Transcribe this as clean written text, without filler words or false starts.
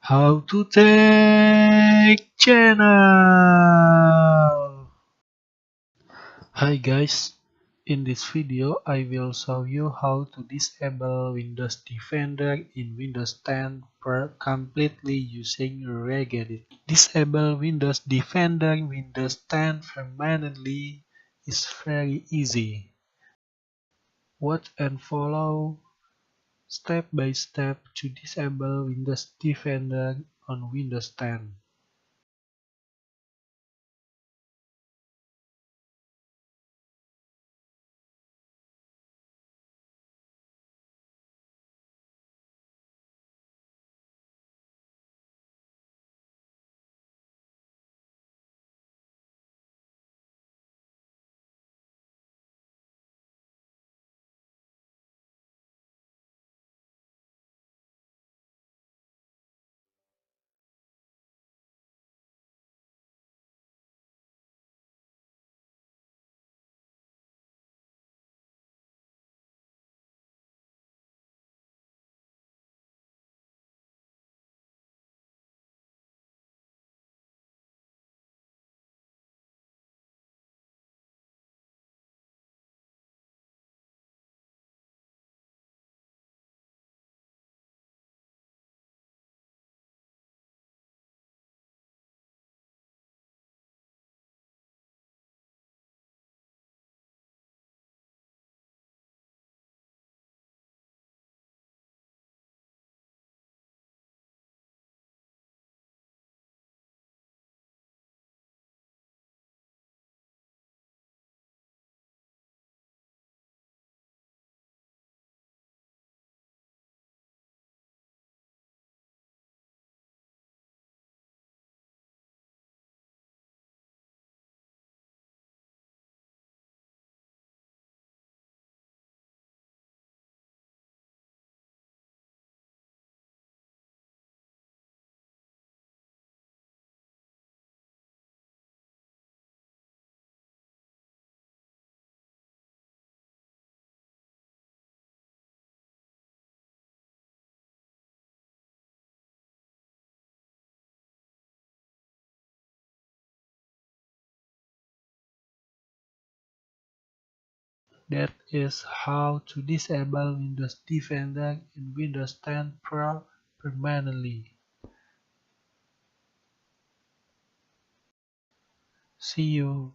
How to take channel. Hi guys, in this video I will show you how to disable Windows Defender in Windows 10 completely using regedit. Disable Windows Defender in Windows 10 permanently is very easy. Watch and follow step by step to disable Windows Defender on Windows 10. That is how to disable Windows Defender in Windows 10 Pro permanently. See you.